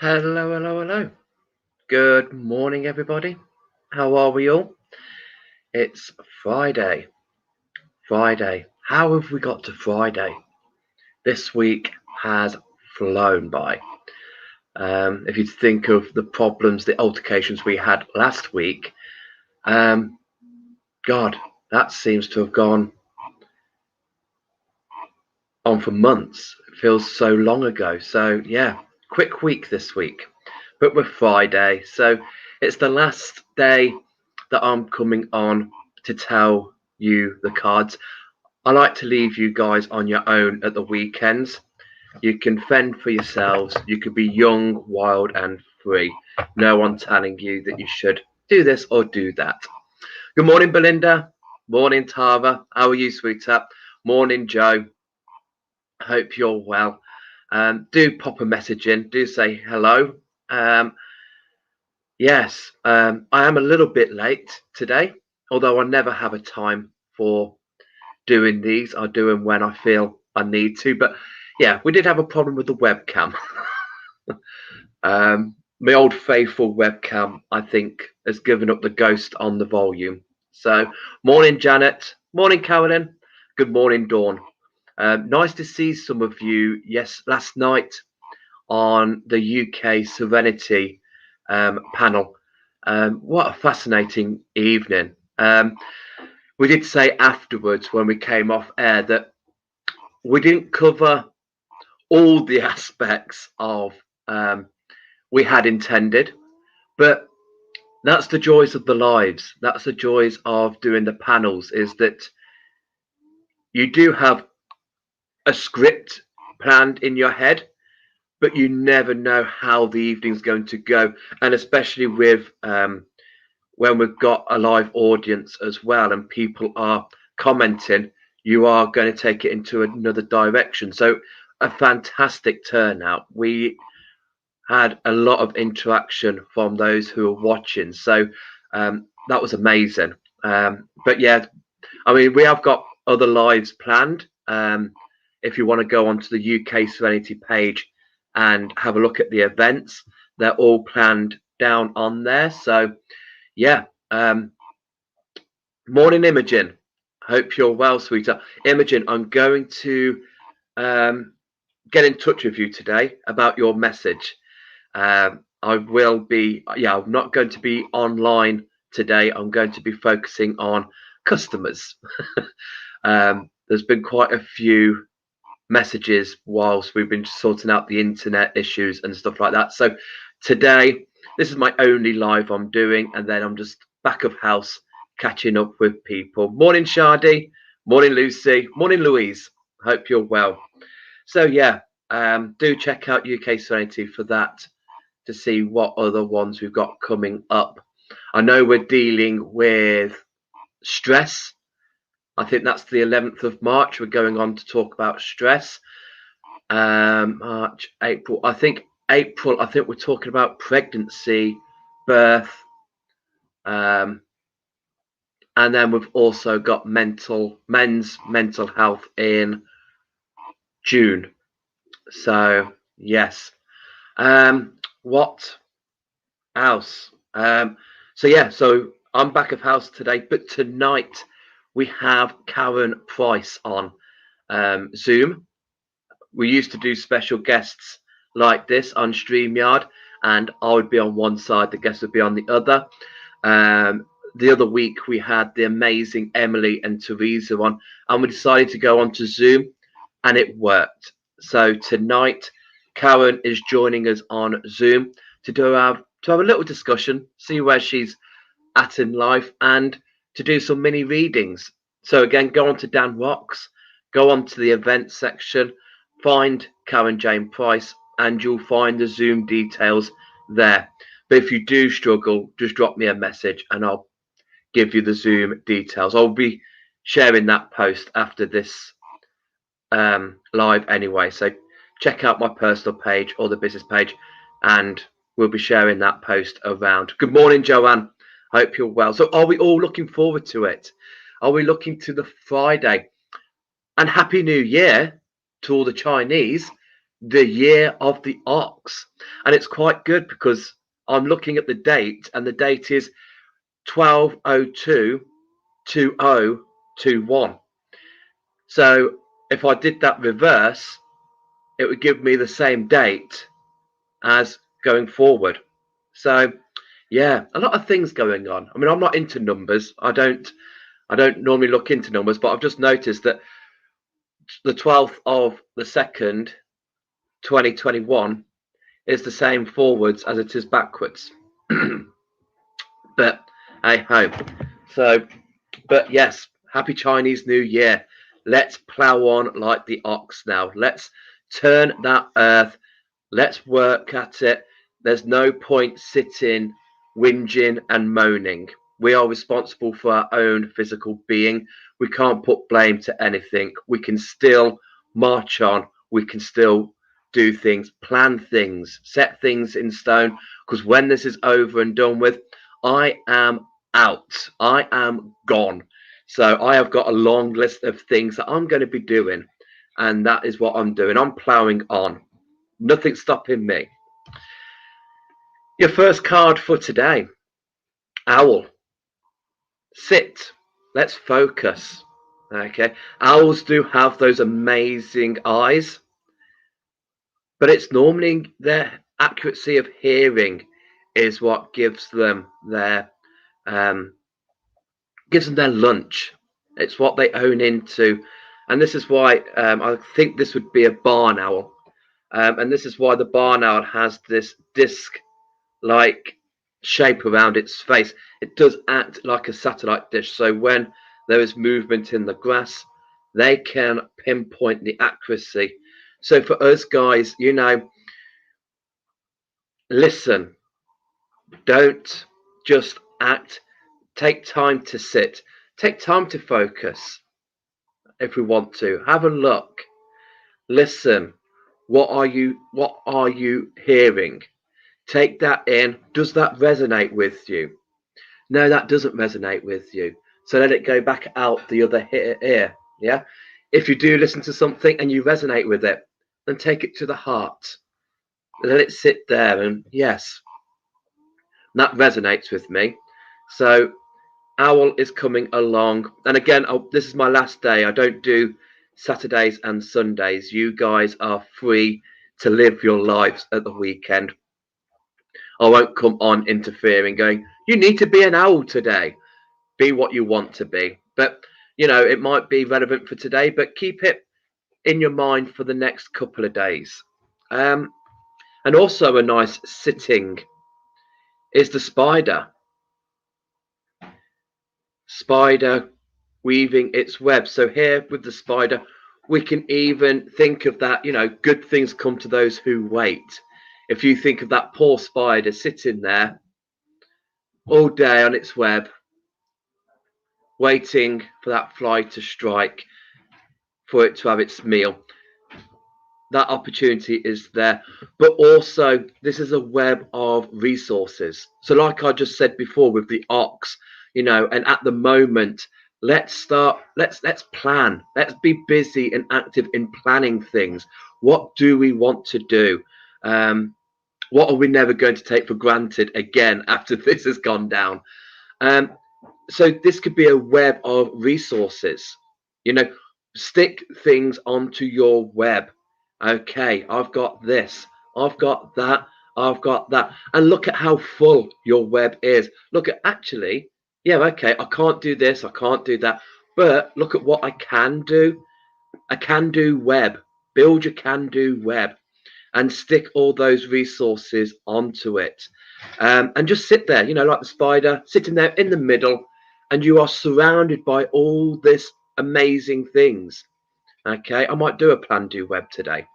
Hello, hello, hello. Good morning, everybody. How are we all? It's Friday. Friday. How have we got to Friday? This week has flown by. If you think of the problems, the altercations we had last week, um, God, that seems to have gone on for months. It feels so long ago. So, yeah, quick week this week. But we're Friday. So, it's the last day that I'm coming on to tell you the cards. I like to leave you guys on your own at the weekends. You can fend for yourselves. You could be young, wild, and free. No one telling you that you should do this or do that. Good morning, Belinda. Morning, Tara. How are you, sweetheart? Morning, Joe. Hope you're well. Do pop a message in. Do say hello. Yes, I am a little bit late today, although I never have a time for doing these. I do them when I feel I need to. But yeah, we did have a problem with the webcam. My old faithful webcam, I think, has given up the ghost on the volume. So, morning, Janet. Morning, Carolyn. Good morning, Dawn. Nice to see some of you. Yes, last night on the UK Serenity panel. What a fascinating evening. We did say afterwards when we came off air that we didn't cover all the aspects of we had intended, but that's the joys of the lives. That's the joys of doing the panels, is that you do have a script planned in your head, but you never know how the evening's going to go. And especially with when we've got a live audience as well and people are commenting, you are going to take it into another direction. So a fantastic turnout. We had a lot of interaction from those who were watching. So that was amazing. But yeah, I mean, we have got other lives planned. If you want to go onto the UK Serenity page and have a look at the events, they're all planned down on there. So yeah, morning, Imogen. Hope you're well, sweetheart. Imogen, I'm going to get in touch with you today about your message. I will be, yeah, I'm not going to be online today. I'm going to be focusing on customers. There's been quite a few messages whilst we've been sorting out the internet issues and stuff like that. So today, this is my only live I'm doing, and then I'm just back of house catching up with people. Morning, Shardy. Morning, Lucy. Morning, Louise. Hope you're well. So yeah, do check out UK Serenity for that to see what other ones we've got coming up. I know we're dealing with stress. I think that's the 11th of March. We're going on to talk about stress. March, April. I think April. I think we're talking about pregnancy, birth, and then we've also got men's mental health in June. So yes. What else? So yeah. So I'm back of house today, but tonight we have Karen Price on Zoom. We used to do special guests like this on StreamYard, and I would be on one side, the guest would be on the other. The other week we had the amazing Emily and Teresa on, and we decided to go on to Zoom, and it worked. So tonight, Karen is joining us on Zoom to have a little discussion, see where she's at in life, and to do some mini readings. So again, go on to Dan Rocks, go on to the events section, find Karen Jane Price, and you'll find the Zoom details there. But if you do struggle, just drop me a message and I'll give you the Zoom details. I'll be sharing that post after this live anyway. So check out my personal page or the business page, and we'll be sharing that post around. Good morning, Joanne. Hope you're well. So are we all looking forward to it? Are we looking to the Friday? And Happy New Year to all the Chinese. the year of the ox. And it's quite good because I'm looking at the date, and the date is 12/02/2021. So if I did that reverse, it would give me the same date as going forward. So yeah, a lot of things going on. I mean, I'm not into numbers. I don't normally look into numbers, but I've just noticed that the 12th of the 2nd, 2021 is the same forwards as it is backwards. But hey ho. So, but yes, happy Chinese New Year. Let's plow on like the ox now. Let's turn that earth. Let's work at it. There's no point sitting, whinging, and moaning. We are responsible for our own physical being. We can't put blame to anything. We can still march on. We can still do things, plan things, set things in stone. Because when this is over and done with, I am out. I am gone. So I have got a long list of things that I'm going to be doing. And that is what I'm doing. I'm ploughing on. Nothing's stopping me. Your first card for today, Owl. Sit. Let's focus. Okay. Owls do have those amazing eyes, but it's normally their accuracy of hearing is what gives them their lunch. It's what they own into, and this is why I think this would be a barn owl, and this is why the barn owl has this disc-like shape around its face. It does act like a satellite dish, so when there is movement in the grass, they can pinpoint the accuracy. So for us guys, you know, listen, don't just act. Take time to sit, take time to focus. If we want to have a look, listen, what are you hearing? Take that in. Does that resonate with you? No, that doesn't resonate with you. So let it go back out the other ear. Yeah. If you do listen to something and you resonate with it, then take it to the heart. Let it sit there. And yes, that resonates with me. So Owl is coming along. And again, this is my last day. I don't do Saturdays and Sundays. You guys are free to live your lives at the weekend. I won't come on interfering, going, you need to be an owl today. Be what you want to be. But, you know, it might be relevant for today, but keep it in your mind for the next couple of days. And also a nice sitting is the spider. Spider weaving its web. So here with the spider, we can even think of that, you know, good things come to those who wait. If you think of that poor spider sitting there all day on its web, waiting for that fly to strike, for it to have its meal, that opportunity is there. But also, this is a web of resources. So like I just said before with the ox, you know, and at the moment, let's plan. Let's be busy and active in planning things. What do we want to do? What are we never going to take for granted again after this has gone down? So this could be a web of resources. You know, stick things onto your web. Okay, I've got this, I've got that, I've got that. And look at how full your web is. Look at actually, yeah, okay, I can't do this, I can't do that. But look at what I can do. A can do web. Build your can do web and stick all those resources onto it. And just sit there, you know, like the spider, sitting there in the middle, and you are surrounded by all this amazing things. Okay, I might do a plan do web today.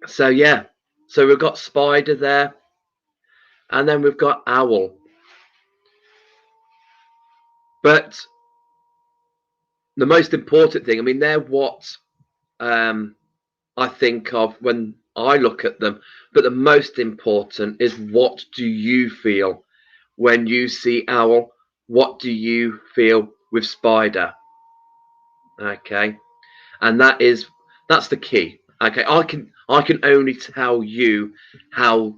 So yeah, so we've got spider there, and then we've got owl. But the most important thing, I mean, they're what I think of when I look at them. But the most important is, what do you feel when you see owl? What do you feel with spider? Okay, and that is That's the key. Okay, I can only tell you how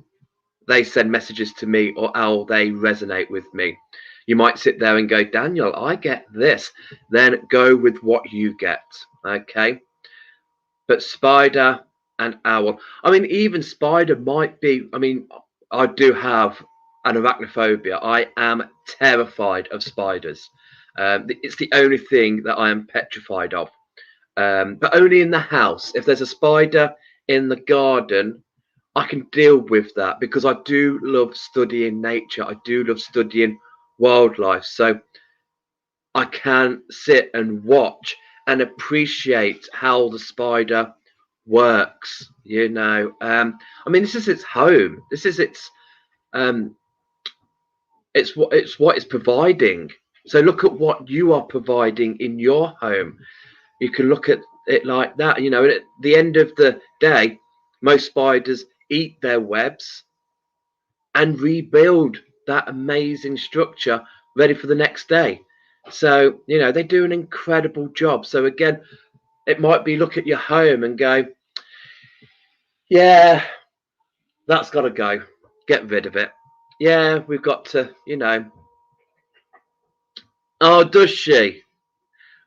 they send messages to me or how they resonate with me. You might sit there and go, Daniel, I get this. Then go with what you get. Okay. But spider and owl. I mean, even spider might be. I mean, I do have an arachnophobia. I am terrified of spiders. It's the only thing that I am petrified of. But only in the house. If there's a spider in the garden, I can deal with that because I do love studying nature. I do love studying wildlife. So I can sit and watch and appreciate how the spider works. I mean, this is its home. This is um, what it's providing. So look at what you are providing in your home. You can look at it like that. At the end of the day, most spiders eat their webs and rebuild that amazing structure ready for the next day. So, they do an incredible job. So again, it might be look at your home and go, yeah, that's got to go. Get rid of it. Yeah, we've got to, Oh, does she?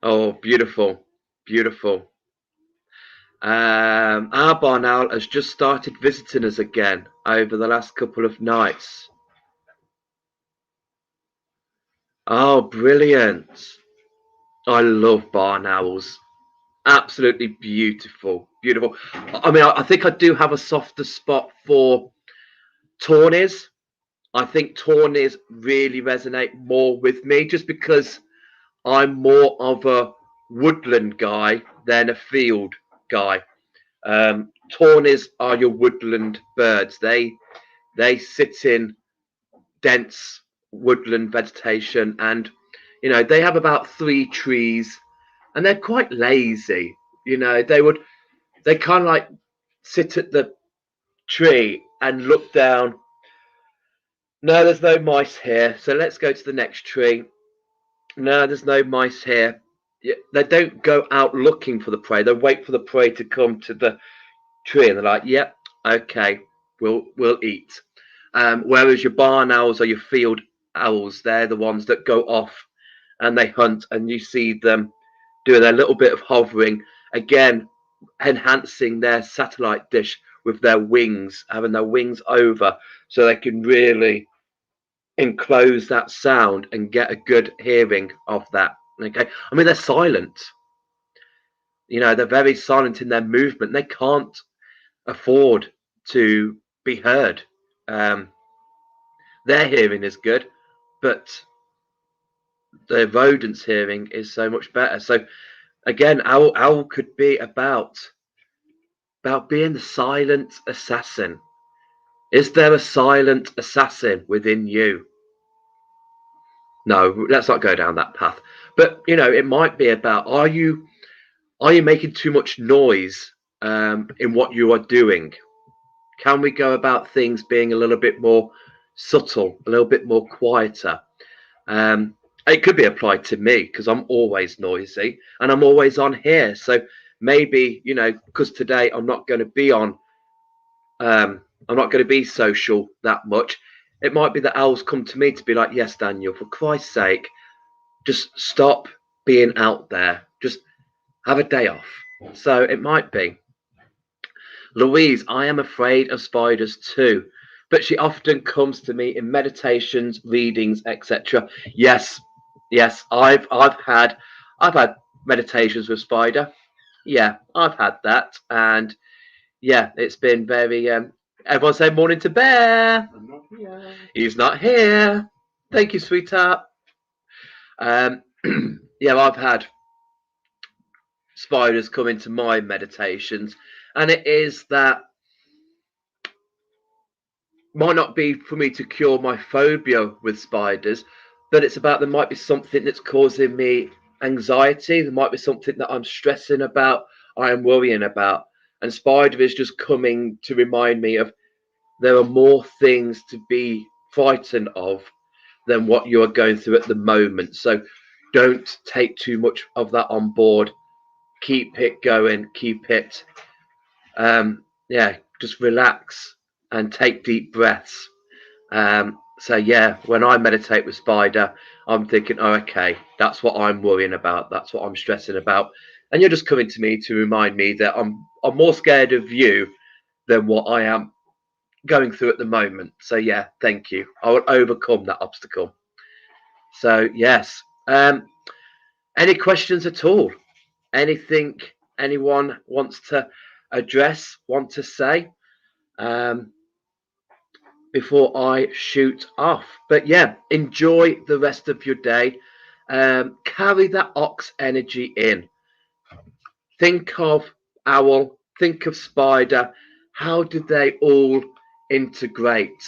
Oh, beautiful. Beautiful. Our barn owl has just started visiting us again over the last couple of nights. Oh, brilliant. I love barn owls. Absolutely beautiful. Beautiful. I mean, I think I do have a softer spot for tawnies. I think tawnies really resonate more with me just because I'm more of a woodland guy than a field guy. Tawnies are your woodland birds. They sit in dense woodland vegetation, and they have about 3 trees, and they're quite lazy. They kind of like sit at the tree and look down. No, there's no mice here, so let's go to the next tree. No, there's no mice here. They don't go out looking for the prey. They wait for the prey to come to the tree, and they're like, "Yep, okay, we'll eat." Whereas your barn owls or your field owls, they're the ones that go off and they hunt, and you see them doing their little bit of hovering, again, enhancing their satellite dish with their wings, having their wings over so they can really enclose that sound and get a good hearing of that. Okay. I mean, they're silent. They're very silent in their movement. They can't afford to be heard. Their hearing is good, but the rodent's hearing is so much better. So again, owl could be about being the silent assassin. Is there a silent assassin within you? No, let's not go down that path. But it might be about, are you making too much noise in what you are doing? Can we go about things being a little bit more subtle, a little bit more quieter? It could be applied to me because I'm always noisy and I'm always on here. So maybe, because today I'm not going to be on, I'm not going to be social that much. It might be that owls come to me to be like, yes, Daniel, for Christ's sake, just stop being out there. Just have a day off. So it might be. Louise, I am afraid of spiders too, but she often comes to me in meditations, readings, etc. Yes, I've had meditations with spider. Yeah, I've had that, and yeah, it's been very. Everyone say morning to Bear. I'm not here. He's not here. Thank you, sweetheart. Yeah, I've had spiders come into my meditations, and it is that might not be for me to cure my phobia with spiders, but it's about there might be something that's causing me anxiety. There might be something that I'm stressing about, I am worrying about, and spider is just coming to remind me of there are more things to be frightened of than what you are going through at the moment. So don't take too much of that on board. keep it going, keep it, yeah, just relax and take deep breaths. So yeah, when I meditate with Spider, I'm thinking, oh, okay, that's what I'm worrying about. That's what I'm stressing about. And you're just coming to me to remind me that I'm more scared of you than what I am going through at the moment. So yeah, thank you. I will overcome that obstacle. So yes. Any questions at all? Anything anyone wants to address, want to say? Before I shoot off. But yeah, enjoy the rest of your day. Carry that ox energy in. Think of owl, think of spider. How did they all integrate?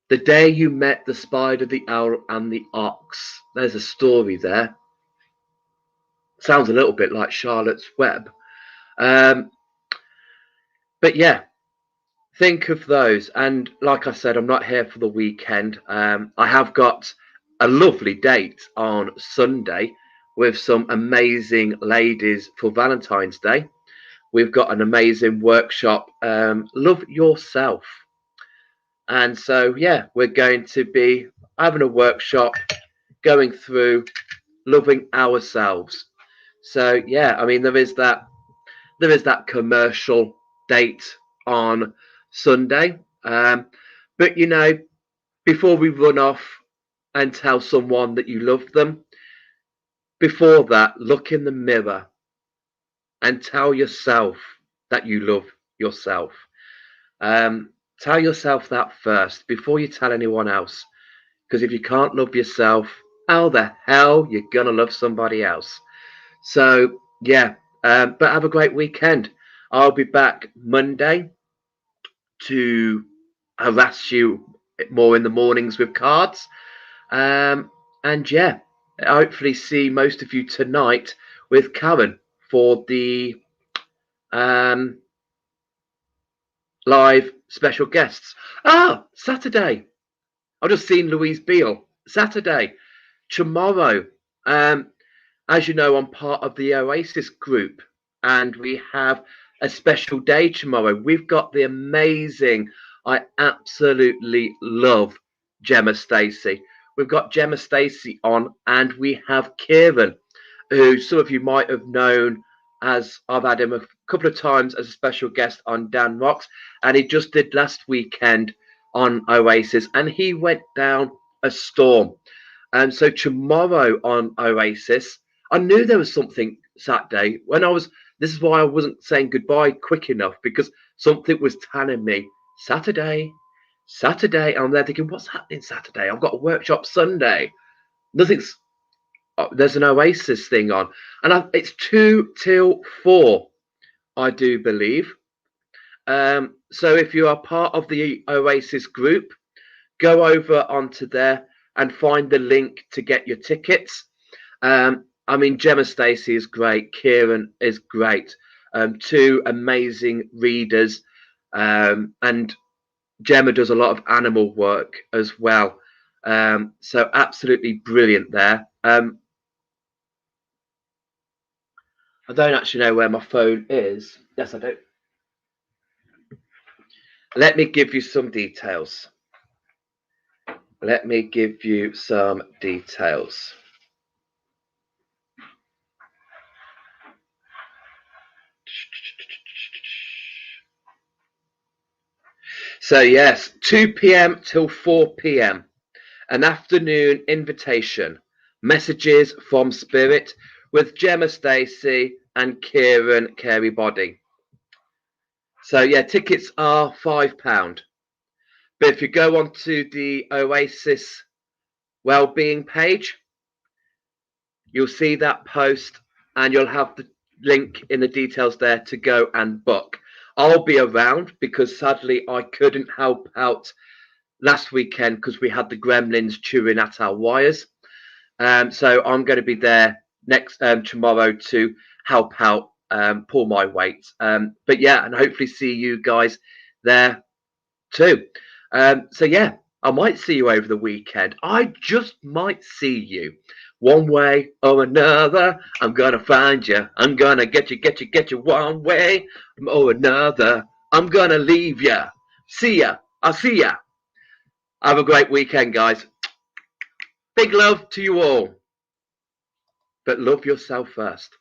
The day you met the spider, the owl, and the ox. There's a story there. Sounds a little bit like Charlotte's Web. But yeah, think of those. And like I said, I'm not here for the weekend. I have got a lovely date on Sunday with some amazing ladies for Valentine's Day. We've got an amazing workshop, Love Yourself. And so, yeah, we're going to be having a workshop going through loving ourselves. So, yeah, I mean, there is that commercial date on Sunday. But you know, before we run off and tell someone that you love them, before that, look in the mirror and tell yourself that you love yourself. Tell yourself that first before you tell anyone else. Because if you can't love yourself, how the hell you're gonna love somebody else? So yeah, but have a great weekend. I'll be back Monday to harass you more in the mornings with cards. And yeah, hopefully see most of you tonight with Karen for the live special guests. Saturday. I've just seen Louise Beale. Saturday. Tomorrow. As you know, I'm part of the Oasis group, and we have a special day tomorrow. We've got the amazing, I absolutely love Gemma Stacey. We've got Gemma Stacey on, and we have Kieran, who some of you might have known as I've had him a couple of times as a special guest on Dan Rocks, and he just did last weekend on Oasis, and he went down a storm. And so tomorrow on Oasis, I knew there was something Saturday when I was. This is why I wasn't saying goodbye quick enough, because something was telling me Saturday. I'm there thinking, what's happening Saturday? I've got a workshop Sunday. Nothing's. There's an Oasis thing on, and it's 2 till 4, I do believe. So if you are part of the Oasis group, go over onto there and find the link to get your tickets. I mean, Gemma Stacey is great. Kieran is great. Two amazing readers. And Gemma does a lot of animal work as well. So absolutely brilliant there. I don't actually know where my phone is. Yes, I do. Let me give you some details. So yes, 2 p.m. till 4 p.m. An afternoon invitation. Messages from Spirit with Gemma Stacey and Kieran Carey-Body. So yeah, tickets are £5. But if you go onto the Oasis Wellbeing page, you'll see that post and you'll have the link in the details there to go and book. I'll be around because sadly I couldn't help out last weekend because we had the gremlins chewing at our wires. So I'm going to be there next tomorrow to help out, pull my weight. But yeah, and hopefully see you guys there too. So yeah, I might see you over the weekend. I just might see you. One way or another, I'm gonna find you. I'm gonna get you one way or another. I'm gonna leave you. See ya. I'll see ya. Have a great weekend, guys. Big love to you all. But love yourself first.